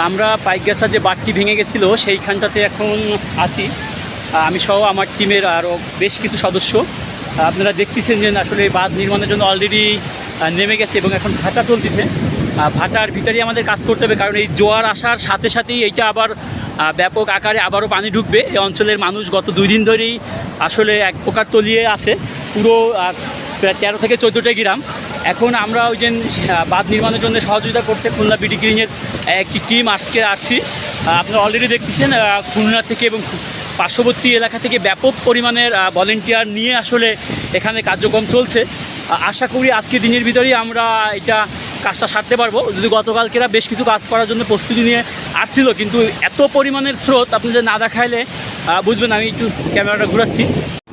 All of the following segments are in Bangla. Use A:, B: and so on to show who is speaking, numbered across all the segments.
A: আমরা পাইকগাছা যে বাঁধটি ভেঙে গেছিলো সেইখানটাতে এখন আছি, আমি সহ আমার টিমের আরও বেশ কিছু সদস্য। আপনারা দেখতেছেন যে আসলে এই বাঁধ নির্মাণের জন্য অলরেডি নেমে গেছে এবং এখন ভাটা চলতেছে। ভাটার ভিতরেই আমাদের কাজ করতে হবে, কারণ এই জোয়ার আসার সাথে সাথেই এইটা আবার ব্যাপক আকারে আবারও পানি ঢুকবে। এই অঞ্চলের মানুষ গত 2 দিন ধরেই আসলে এক প্রকার তলিয়ে আছে, পুরো প্রায় 13 থেকে 14টা গ্রাম। এখন আমরা ওই যে বাঁধ নির্মাণের জন্য সহযোগিতা করতে খুলনা বিডি গ্রিনের একটি টিম আজকে আসছি। আপনারা অলরেডি দেখতেছেন খুলনা থেকে এবং পার্শ্ববর্তী এলাকা থেকে ব্যাপক পরিমাণের ভলেন্টিয়ার নিয়ে আসলে এখানে কার্যক্রম চলছে। আশা করি আজকে দিনের ভিতরেই আমরা এটা কাজটা সারতে পারবো। যদি গতকালকেরা বেশ কিছু কাজ করার জন্য প্রস্তুতি নিয়ে আসছিল, কিন্তু এত পরিমাণের স্রোত আপনাদের না দেখাইলে বুঝবেন। আমি একটু ক্যামেরাটা ঘোরাচ্ছি।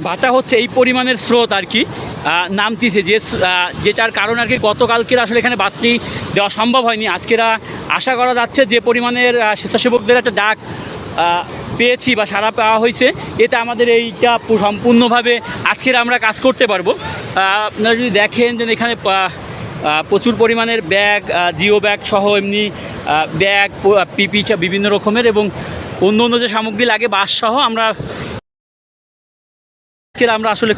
A: ভাটা হচ্ছে এই পরিমাণের স্রোত আর কি নামতিছে, যেটার কারণ আর কি গতকালকের আসলে এখানে বাতি দেওয়া সম্ভব হয়নি। আজকেরা আশা করা যাচ্ছে যে পরিমাণের স্বেচ্ছাসেবকদের একটা ডাক পেয়েছি বা সারা পাওয়া হয়েছে, এতে আমাদের এইটা সম্পূর্ণভাবে আজকের আমরা কাজ করতে পারবো। আপনারা যদি দেখেন যে এখানে প্রচুর পরিমাণের ব্যাগ, জিও ব্যাগ সহ এমনি ব্যাগ, পিপি বিভিন্ন রকমের এবং অন্য অন্য যে সামগ্রী লাগে বাস সহ আমরা আসলে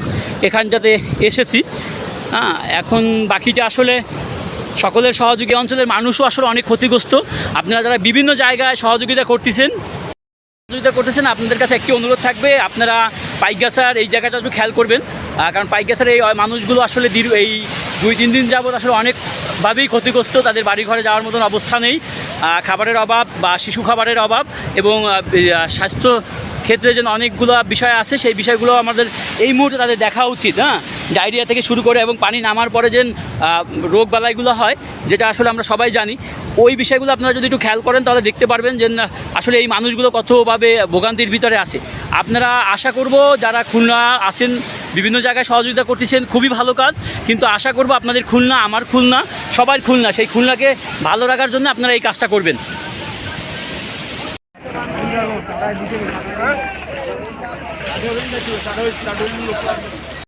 A: এখানটাতে এসেছি। এখন বাকিটা আসলে সকলের সহযোগী, অঞ্চলের মানুষও আসলে অনেক ক্ষতিগ্রস্ত। আপনারা যারা বিভিন্ন জায়গায় সহযোগিতা করতেছেন আপনাদের কাছে একটি অনুরোধ থাকবে, আপনারা পাইকগাছার এই জায়গাটা একটু খেয়াল করবেন, কারণ পাইকগাছার এই মানুষগুলো আসলে এই 2-3 দিন যাবত আসলে অনেকভাবেই ক্ষতিগ্রস্ত। তাদের বাড়ি ঘরে যাওয়ার মতন অবস্থা নেই, খাবারের অভাব বা শিশু খাবারের অভাব এবং স্বাস্থ্য ক্ষেত্রে যেন অনেকগুলো বিষয় আছে, সেই বিষয়গুলো আমাদের এই মুহূর্তে তাদের দেখা উচিত। ডায়রিয়া থেকে শুরু করে এবং পানি নামার পরে যে রোগ বালাইগুলো হয়, যেটা আসলে আমরা সবাই জানি, ওই বিষয়গুলো আপনারা যদি একটু খেয়াল করেন তাহলে দেখতে পারবেন যে আসলে এই মানুষগুলো কতভাবে ভোগান্তির ভিতরে আছে। আপনারা আশা করব যারা খুলনা আছেন, বিভিন্ন জায়গায় সহযোগিতা করতেছেন, খুবই ভালো কাজ, কিন্তু আশা করব আপনাদের খুলনা, আমার খুলনা, সবার খুলনা, সেই খুলনাকে ভালো রাখার জন্য আপনারা এই কাজটা করবেন।